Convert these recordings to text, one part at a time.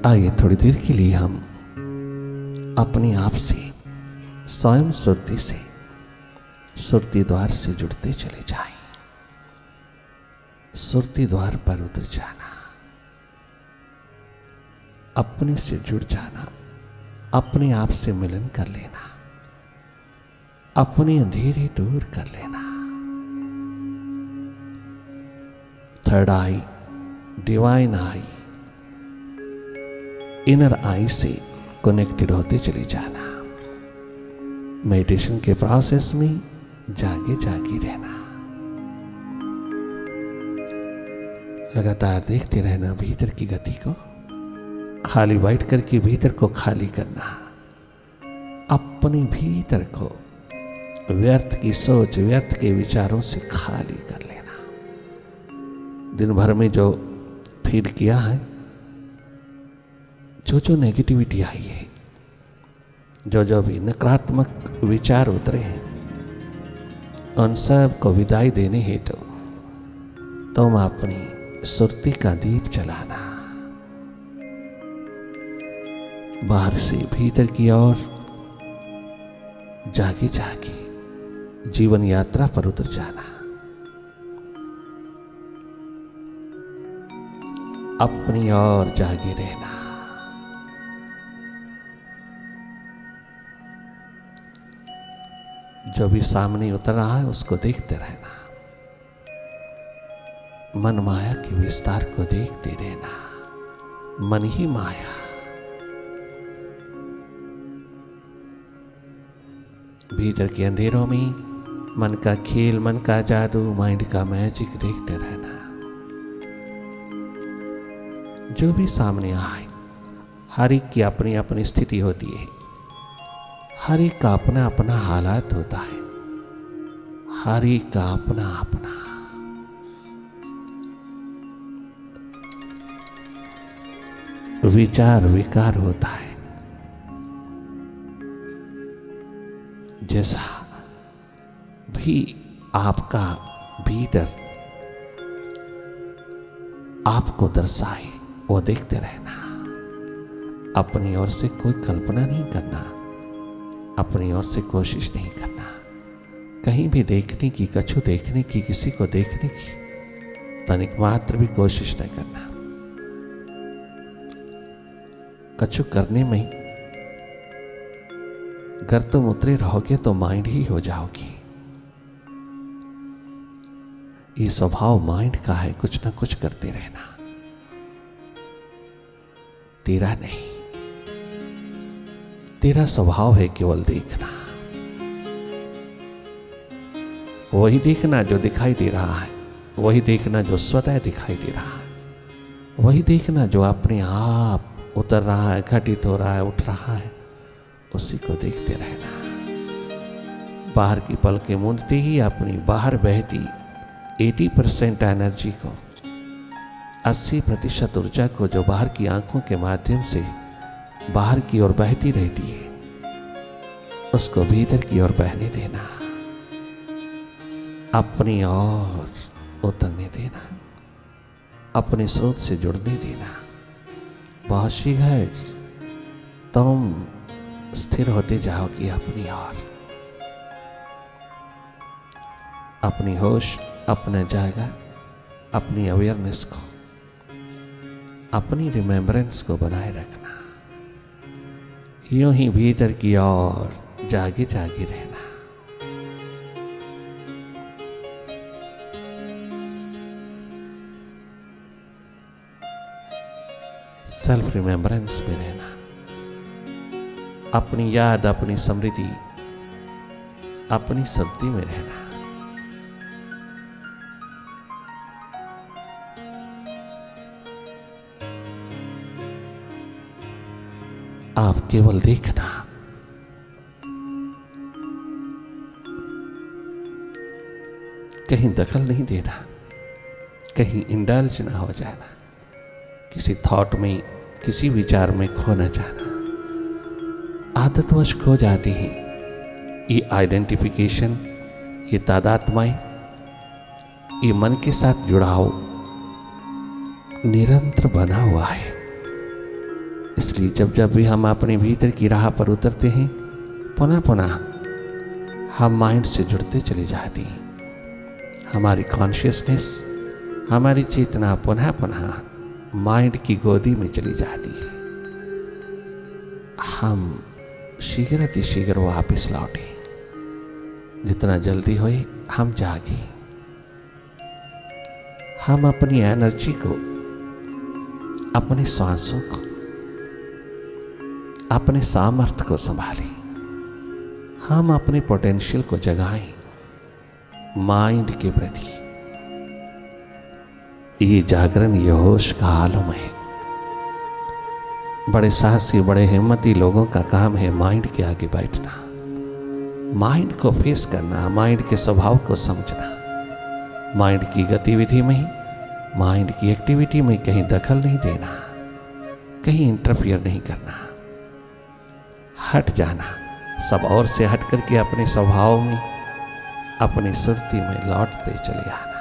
आइए थोड़ी देर के लिए हम अपने आप से स्वयं सुरती से, सुरती द्वार से जुड़ते चले जाएं। सुरती द्वार पर उतर जाना, अपने से जुड़ जाना, अपने आप से मिलन कर लेना, अपने अंधेरे दूर कर लेना। Third I, divine I, inner आई से कनेक्टेड होते चले जाना। मेडिटेशन के प्रोसेस में जागे जागी रहना, लगातार देखते रहना भीतर की गति को, खाली बैठ करके भीतर को खाली करना, अपने भीतर को व्यर्थ की सोच, व्यर्थ के विचारों से खाली कर लेना। दिन भर में जो फीड किया है, जो नेगेटिविटी आई है, जो भी नकारात्मक विचार उतरे हैं, उन सब को विदाई देने हेतु तुम अपनी सुरती का दीप जलाना, बाहर से भीतर की ओर जागी जागी जीवन यात्रा पर उतर जाना। अपनी ओर जागे रहना, जो भी सामने उतर रहा है उसको देखते रहना, मन माया के विस्तार को देखते रहना। मन ही माया, भीतर के अंधेरों में मन का खेल, मन का जादू, माइंड का मैजिक देखते रहना। जो भी सामने आए, हर एक की अपनी अपनी स्थिति होती है, हर एक का अपना अपना हालात होता है, हर एक का अपना अपना विचार विकार होता है। जैसा भी आपका भीतर आपको दर्शाए वो देखते रहना। अपनी ओर से कोई कल्पना नहीं करना, अपनी ओर से कोशिश नहीं करना, कहीं भी देखने की, कछु देखने की, किसी को देखने की तनिक मात्र भी कोशिश नहीं करना। कछु करने में अगर तुम उतरे रहोगे तो माइंड ही हो जाओगी। ये स्वभाव माइंड का है, कुछ ना कुछ करते रहना, तेरा नहीं। तेरा स्वभाव है केवल देखना, वही देखना जो दिखाई दे रहा है, वही देखना जो स्वतः दिखाई दे रहा है, वही देखना जो अपने आप उतर रहा है, घटित हो रहा है, उठ रहा है, उसी को देखते रहना। बाहर की पलकें मूंदते ही अपनी बाहर बहती 80% एनर्जी को, 80% ऊर्जा को जो बाहर की आंखों के माध्यम से बाहर की ओर बहती रहती है, उसको भीतर की ओर बहने देना, अपनी ओर उतरने देना, अपने स्रोत से जुड़ने देना। बहुत शीघ्र तुम स्थिर होते जाओगी अपनी ओर। अपनी होश, अपना जागा, अपनी अवेयरनेस को, अपनी रिमेम्बरेंस को बनाए रखना। यूं ही भीतर की ओर जागे जागे रहना। सेल्फ रिमेम्बरेंस में रहना, अपनी याद, अपनी स्मृति, अपनी स्मृति में रहना। आप केवल देखना, कहीं दखल नहीं देना, कहीं इंडल्ज ना हो जाना, किसी थॉट में, किसी विचार में खो न जाना। आदतवश खो जाती है ये आइडेंटिफिकेशन, ये तादात्म्य, ये मन के साथ जुड़ाव निरंतर बना हुआ है। इसलिए जब जब भी हम अपने भीतर की राह पर उतरते हैं, पुनः पुनः हम माइंड से जुड़ते चले जाते हैं। हमारी कॉन्शियसनेस, हमारी चेतना पुनः पुनः माइंड की गोदी में चली जाती है। हम शीघ्र वापस लौटे, जितना जल्दी होए हम जागे। हम अपनी एनर्जी को, अपने सांसों को, अपने सामर्थ्य को संभालें। हम अपने पोटेंशियल को जगाएं माइंड के प्रति। ये जागरण, ये होश का आलम है। बड़े साहसी, बड़े हिम्मती लोगों का काम है माइंड के आगे बैठना, माइंड को फेस करना, माइंड के स्वभाव को समझना, माइंड की गतिविधि में, माइंड की एक्टिविटी में कहीं दखल नहीं देना, कहीं इंटरफियर नहीं करना, हट जाना, सब और से हट करके अपने स्वभाव में, अपनी सुरती में लौटते चले आना।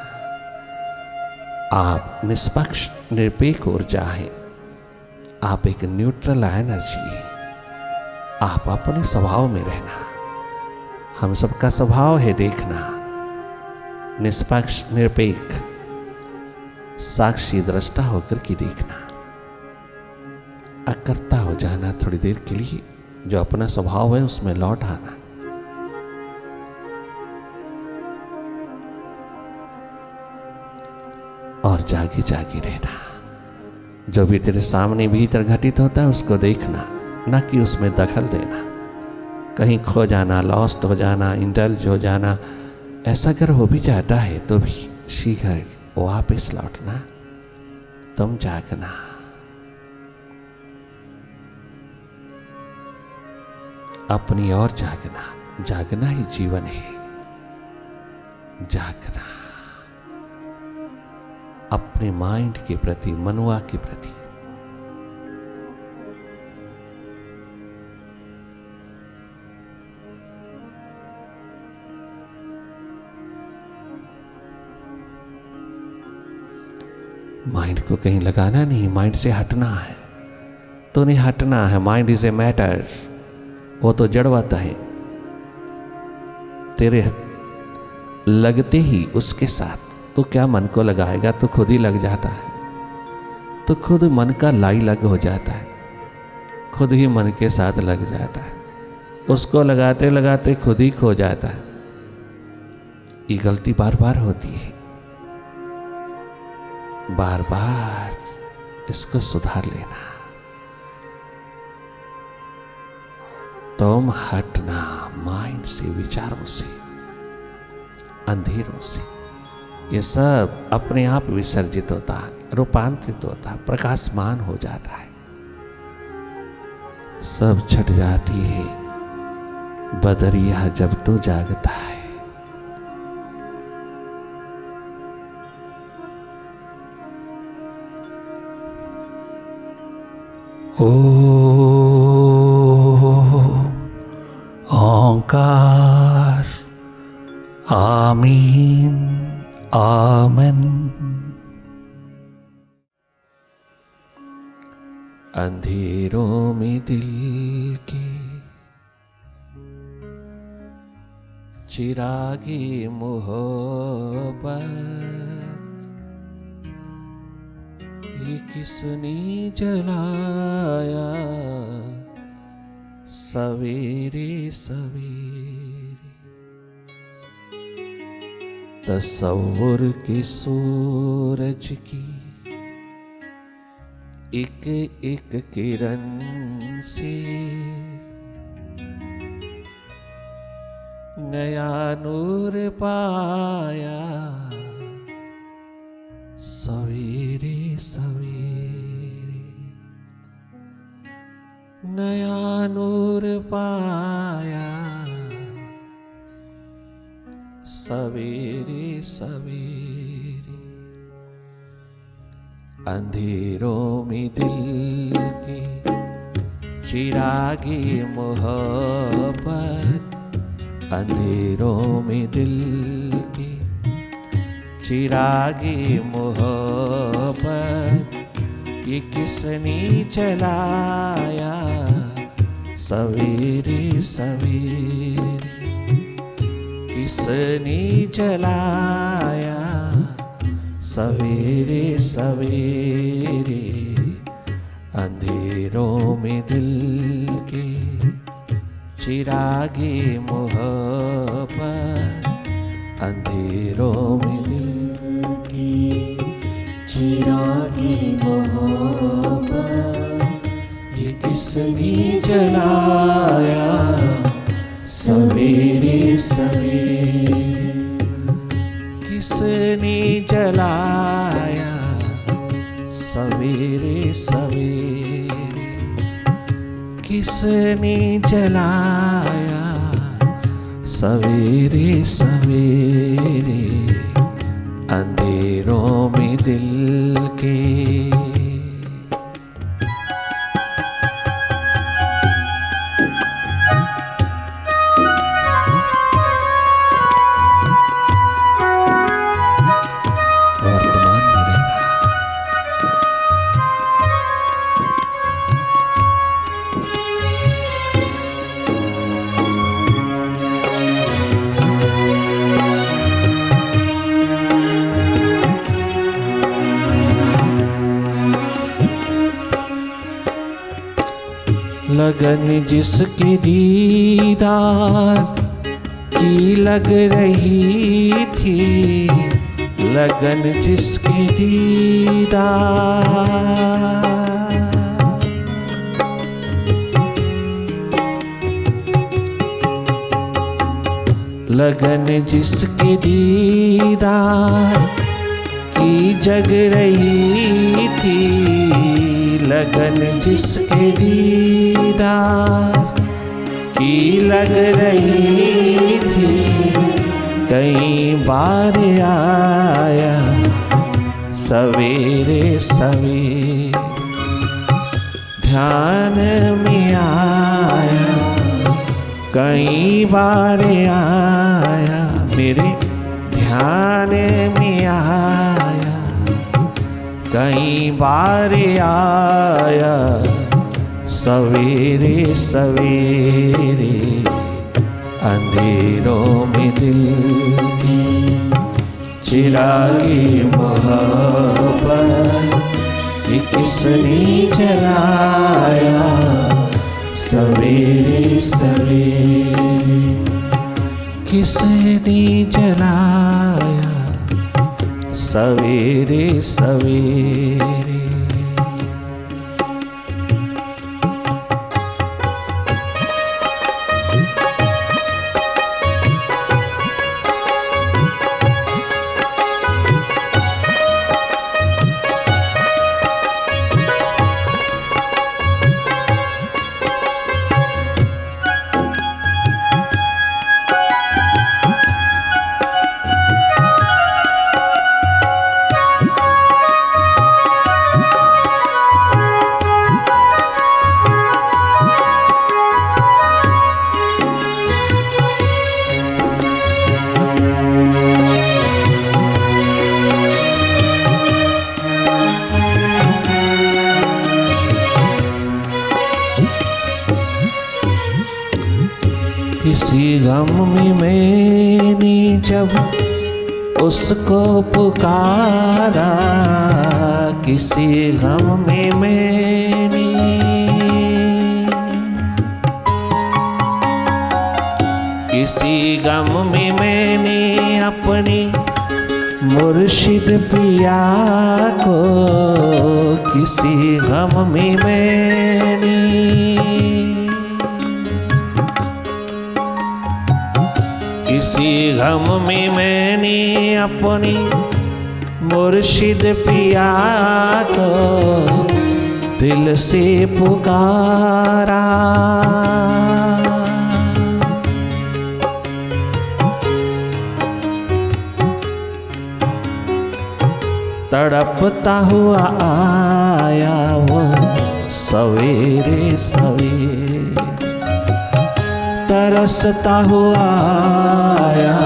आप निष्पक्ष निरपेक्ष ऊर्जा हैं, आप एक न्यूट्रल एनर्जी है। आप अपने स्वभाव में रहना। हम सबका स्वभाव है देखना, निष्पक्ष निरपेक्ष साक्षी दृष्टा होकर के देखना, अकर्ता हो जाना थोड़ी देर के लिए, जो अपना स्वभाव है उसमें लौट आना। और जागी जागी रहना। जो भी तेरे सामने भीतर घटित होता है उसको देखना, ना कि उसमें दखल देना। कहीं खो जाना, लॉस्ट हो जाना, इंडल्ज हो जाना, ऐसा अगर हो भी जाता है तो भी शीघ्र वापस लौटना, तुम जागना। अपनी ओर जागना, जागना ही जीवन है। जागना अपने माइंड के प्रति, मनुआ के प्रति। माइंड को कहीं लगाना नहीं, माइंड से हटना है तो नहीं हटना है। माइंड इज ए मैटर, वो तो जड़वाता है। तेरे लगते ही उसके साथ तो क्या मन को लगाएगा, तो खुद ही लग जाता है। तो खुद मन का लाई लग हो जाता है, खुद ही मन के साथ लग जाता है। उसको लगाते लगाते खुद ही खो जाता है। ये गलती बार बार होती है, बार बार इसको सुधार लेना। तुम हटना माइंड से, विचारों से, अंधेरों से। ये सब अपने आप विसर्जित होता है, रूपांतरित होता है, प्रकाशमान हो जाता है। सब छट जाती है बदरिया जब तू जागता है। ओंकार आमीन आमन। अंधेरों में दिल के चिरागे मोहब्बत, ये किसने जलाया सवेरे सवेरे। तसव्वुर के सूरज की एक एक किरण से नया नूर पाया सवेरे सवेरे। नया नूर पाया सवेरे सवेरे। अंधेरों में दिल की चिरागे मोहब्बत, अंधेरों में दिल की चिरागे मोहब्बत, ये किसने जलाया सवेरे सवेरे, किसने जलाया सवेरे सवेरे, अंधेरों में दिल के चिरागे मोहब्बत, अंधेरों में दिल की चिरागे मोहब्बत, ये किसने जलाया सवेरे सवेरे, किसने जलाया सवेरे सवेरे, किसने जलाया सवेरे सवेरे, अंधेरों में दिल के। लगन जिसकी दीदार की लग रही थी, लगन जिसकी दीदार, लगन जिसकी दीदार की जग रही थी, लगन जिसके दीदार की लग रही थी, कई बार आया सवेरे सवेरे, ध्यान में आया कई बार आया, मेरे ध्यान में आया कई बार आया सवेरे सवेरे, अंधेरों में दिल की चिरागे मोहब्बत, ये किसने जलाया सवेरे सवेरे, किसने जलाया सवेरे सवेरे। किसी गम में मैंने जब उसको पुकारा, किसी गम में मैंने, किसी गम में मैंने अपने मुर्शिद पिया को, किसी गम में मैंने, किसी गम में मैंने अपनी मुर्शिद पिया को दिल से पुकारा, तड़पता हुआ आया वो सवेरे सवेरे, तरसता हुआ आया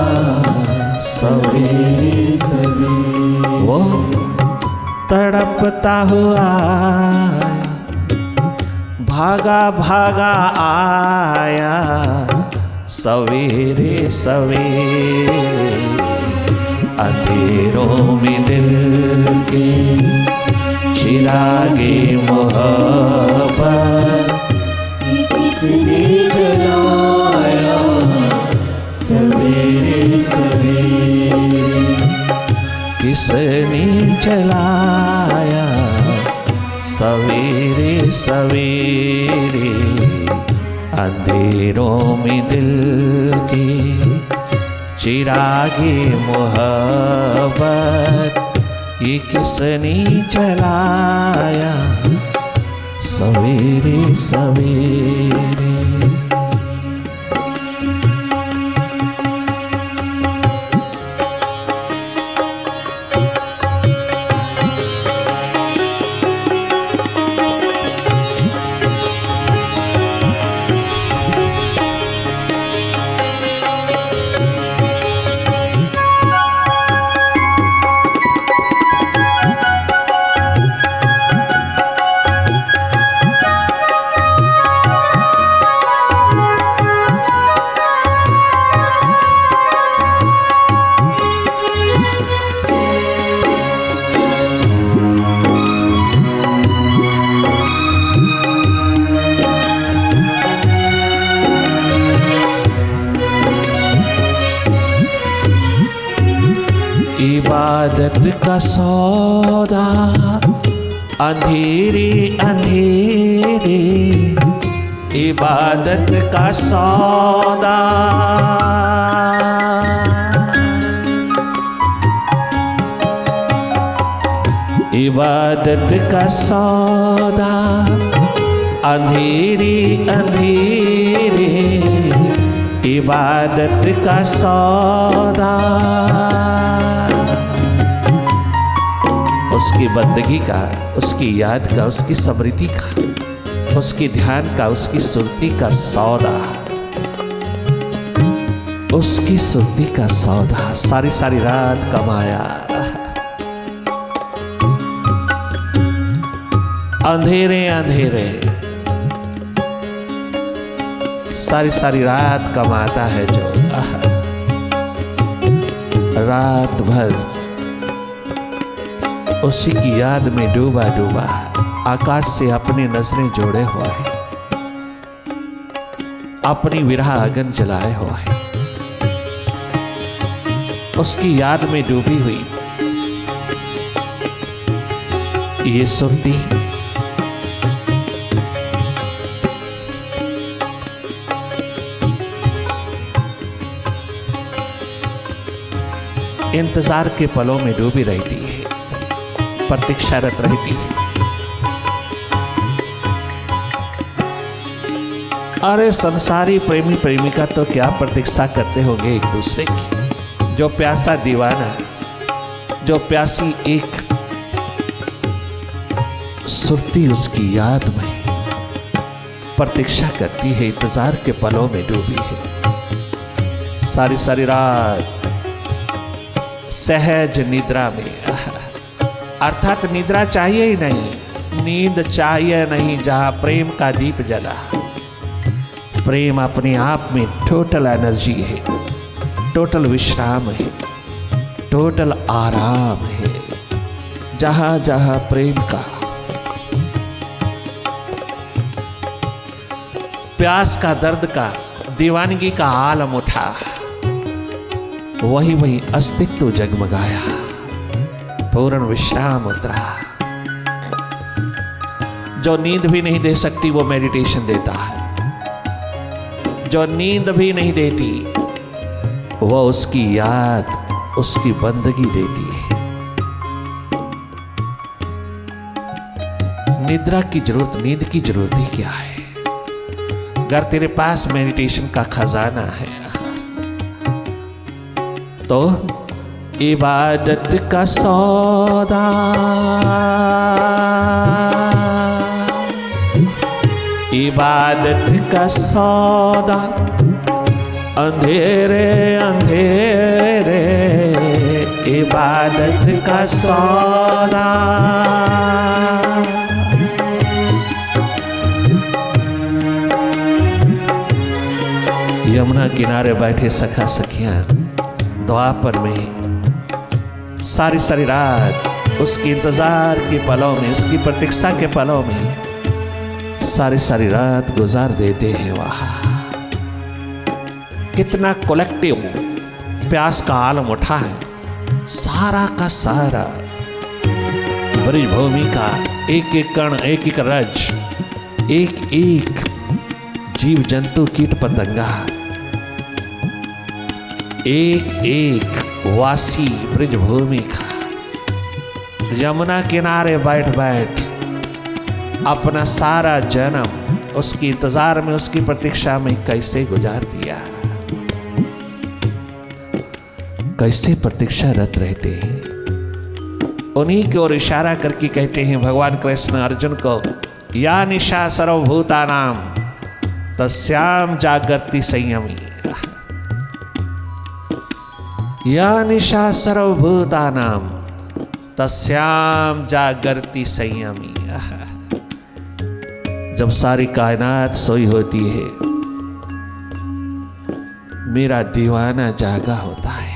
सवेरे सवेरे, वो तड़पता हुआ भागा भागा आया सवेरे सवेरे अंधेरों में दिल के चिरागे मोहब्बत किसने जलाया सवेरे सवेरे, किसने जलाया सवेरे सवेरे अंधेरों में दिल के चिरागे मोहब्बत ये किसने जलाया सवेरे सवेरे। इबादत का सौदा अंधेरे अंधेरे, इबादत का सौदा इबादत का सौदा अंधेरे अंधेरे, इबादत का सौदा उसकी बंदगी का, उसकी याद का, उसकी स्मृति का, उसकी ध्यान का, उसकी सुरती का सौदा, उसकी सुरती का सौदा सारी सारी रात कमाया। अंधेरे अंधेरे सारी सारी रात कमाता है जो, रात भर उसी की याद में डूबा डूबा आकाश से अपनी नजरें जोड़े हुआ है, अपनी विरह आगन जलाए हुआ है, उसकी याद में डूबी हुई ये सुरती इंतजार के पलों में डूबी रहती है, प्रतीक्षारत रहती है। अरे संसारी प्रेमी प्रेमिका तो क्या प्रतीक्षा करते होंगे एक दूसरे की। जो प्यासा दीवाना, जो प्यासी एक सुरती उसकी याद में प्रतीक्षा करती है, इंतजार के पलों में डूबी है। सारी सारी रात सहज निद्रा में, अर्थात निद्रा चाहिए ही नहीं, नींद चाहिए नहीं। जहां प्रेम का दीप जला, प्रेम अपने आप में टोटल एनर्जी है, टोटल विश्राम है, टोटल आराम है। जहां जहां प्रेम का प्यास का, दर्द का, दीवानगी का आलम उठा, वही वही अस्तित्व जगमगाया, पूर्ण विश्राम उतरा। जो नींद भी नहीं दे सकती वो मेडिटेशन देता है, जो नींद भी नहीं देती वो उसकी याद, उसकी बंदगी देती है। निद्रा की जरूरत, नींद की जरूरत ही क्या है? अगर तेरे पास मेडिटेशन का खजाना है तो इबादत का सौदा, इबादत का सौदा अंधेरे अंधेरे, इबादत का सौदा। यमुना किनारे बैठे सखा सखियां द्वापर में सारी सारी रात उसके इंतजार के पलों में, उसकी प्रतीक्षा के पलों में सारी सारी रात गुजार देते हैं। वहां कितना कलेक्टिव प्यास का आलम उठा है। सारा का सारा ब्रजभूमि का एक एक कण, एक एक रज, एक एक जीव जंतु कीट पतंगा, एक एक वासी ब्रजभूमि का यमुना किनारे बैठ बैठ अपना सारा जन्म उसके इंतजार में, उसकी प्रतीक्षा में कैसे गुजार दिया, कैसे प्रतीक्षारत रहते हैं। उन्हीं की ओर इशारा करके कहते हैं भगवान कृष्ण अर्जुन को, या निशा सर्वभूतानां तस्याम जागर्ति संयमी। या निशा सर्वभूतानां तस्याम जागर्ति संयमी। जब सारी कायनात सोई होती है, मेरा दीवाना जागा होता है।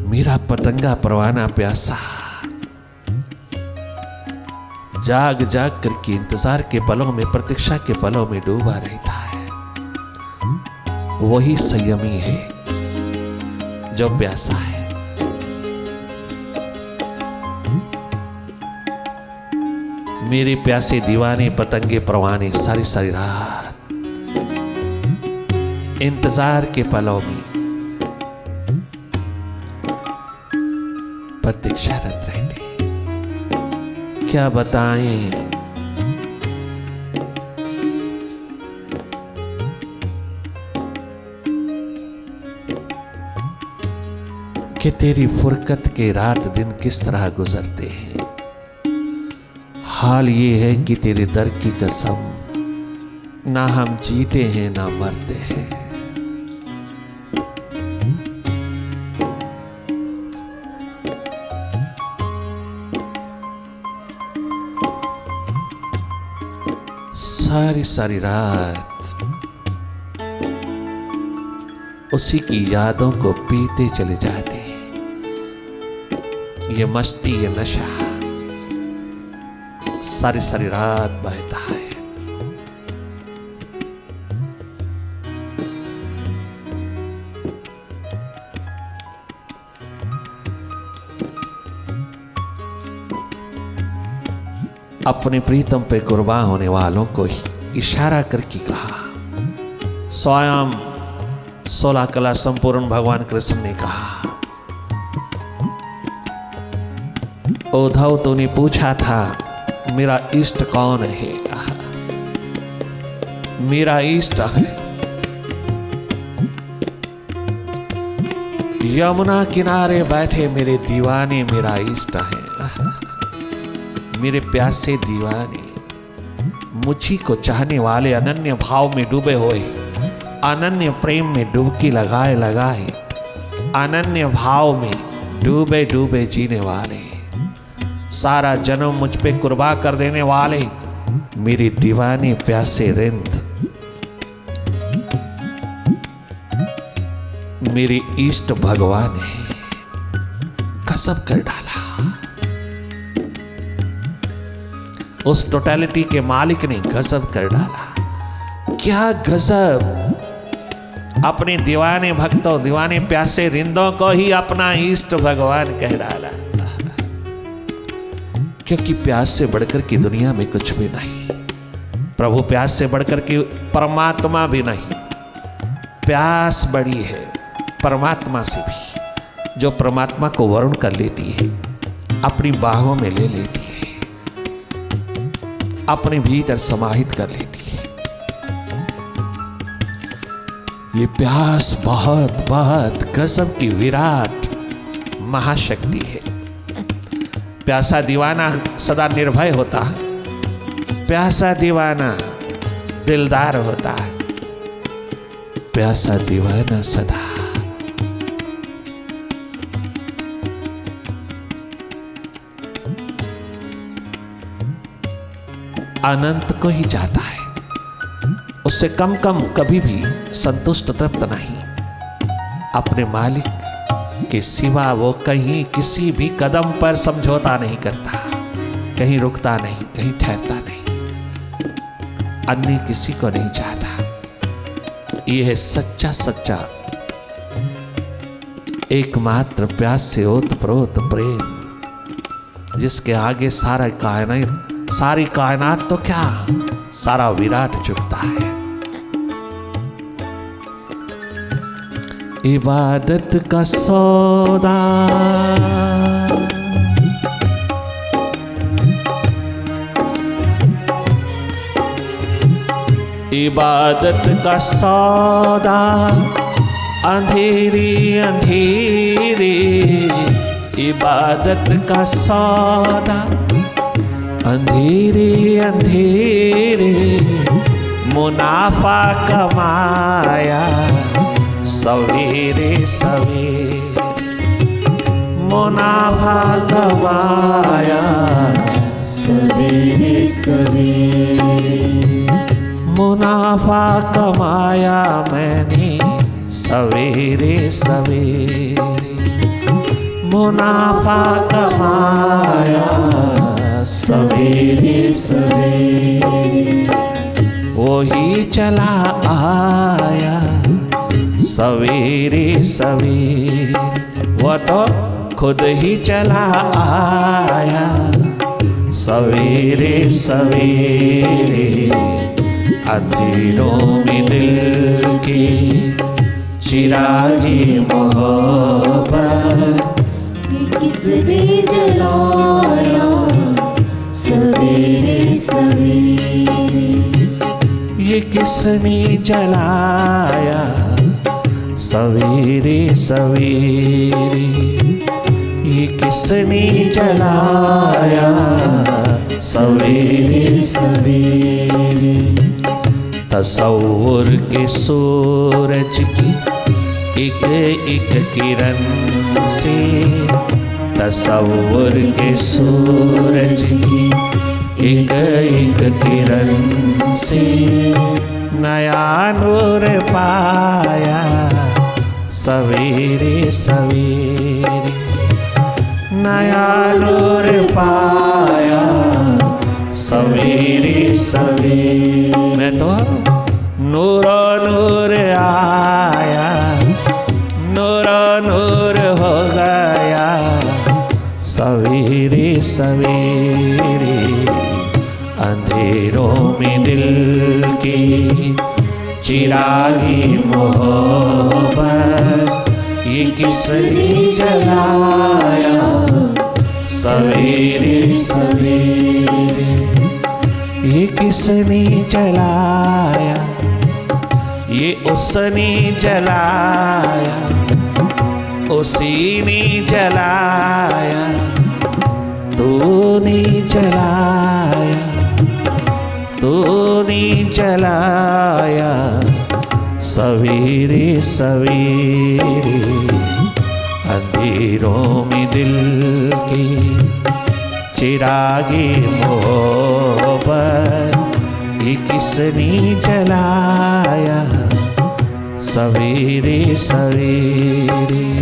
मेरा पतंगा परवाना प्यासा जाग जाग करके इंतजार के पलों में, प्रतीक्षा के पलों में डूबा रहता है। वही संयमी है जो प्यासा है। मेरे प्यासे दीवाने पतंगे परवाने सारी सारी रात इंतजार के पलों में प्रतीक्षारत रहते। क्या बताएं, कि तेरी फुरकत के रात दिन किस तरह गुजरते हैं। हाल ये है कि तेरे दर की कसम, ना हम जीते हैं ना मरते हैं। सारी सारी रात उसी की यादों को पीते चले जाते हैं। ये मस्ती, ये नशा सारी सारी रात बहता है। अपने प्रीतम पे कुर्बान होने वालों को इशारा करके कहा। स्वयं 16 कला संपूर्ण भगवान कृष्ण ने कहा, उद्धव तूने पूछा था मेरा इष्ट कौन है। मेरा इष्ट है यमुना किनारे बैठे मेरे दीवाने, मेरा इष्ट है। मेरे प्यासे दीवाने, मुझी को चाहने वाले, अनन्य भाव में डूबे हुए, अनन्य प्रेम में डुबकी लगाए लगाए, अनन्य भाव में डूबे डूबे जीने वाले, सारा जन्म मुझ पे कुर्बान कर देने वाले मेरे दीवाने प्यासे रिंद, मेरे इष्ट भगवान है। कसम कर डाला। उस टोटलिटी के मालिक ने गजब कर डाला। क्या गजब! अपने दीवाने भक्तों, दीवाने प्यासे रिंदों को ही अपना इष्ट भगवान कह डाला। क्योंकि प्यास से बढ़कर की दुनिया में कुछ भी नहीं। प्रभु प्यास से बढ़कर की परमात्मा भी नहीं। प्यास बड़ी है परमात्मा से भी, जो परमात्मा को वरुण कर लेती है, अपनी बाहों में ले लेती है, अपने भीतर समाहित कर लेती है। ये प्यास बहुत बहुत गजब की विराट महाशक्ति है। प्यासा दीवाना सदा निर्भय होता है, प्यासा दीवाना दिलदार होता है, प्यासा दीवाना सदा अनंत को ही चाहता है, उससे कम कम कभी भी संतुष्ट तृप्त नहीं। अपने मालिक के सिवा वो कहीं किसी भी कदम पर समझौता नहीं करता, कहीं रुकता नहीं, कहीं ठहरता नहीं, अन्य किसी को नहीं चाहता। यह है सच्चा सच्चा एकमात्र प्यास से ओतप्रोत प्रेम, जिसके आगे सारी कायनात तो क्या, सारा विराट झुकता है। इबादत का सौदा इबादत का सौदा अंधेरी अंधेरी, इबादत का सौदा अंधेरे अंधेरे, मुनाफा कमाया सवेरे सवेरे, मुनाफा कमाया सवेरे सवेरे, मुनाफा कमाया मैंने सवेरे सवेरे, मुनाफा कमाया सवेरे सवेरे, वही चला आया सवेरे सवेरे, वो तो खुद ही चला आया सवेरे सवेरे। अंधेरों में दिल की चिरागी मोहब्बत किसने जलाया सवेरे सवेरे, ये किसने जलाया सवेरे सवेरे, ये किसने जलाया सवेरे सवेरे। तसव्वुर के सूरज की एक एक किरण से, तसव्वुर के सूरज की एक एक किरण से, नया नूर पाया सवेरे सवेरे, नया नूर पाया सवेरे सवेरे। मैं तो नूरो नूर आया, नूरो नूर हो गया सवेरे सवेरे। अंधेरों में दिल की चिरागी मोहब्बत, ये किसने जलाया सवेरे सवेरे, ये किसने जलाया, ये उसने जलाया, उसी ने जलाया, तूने जलाया, तूने जलाया सवेरे सवेरे। अंधेरों में दिल की चिरागे मोहब्बत, ये किसने जलाया सवेरे सवेरे।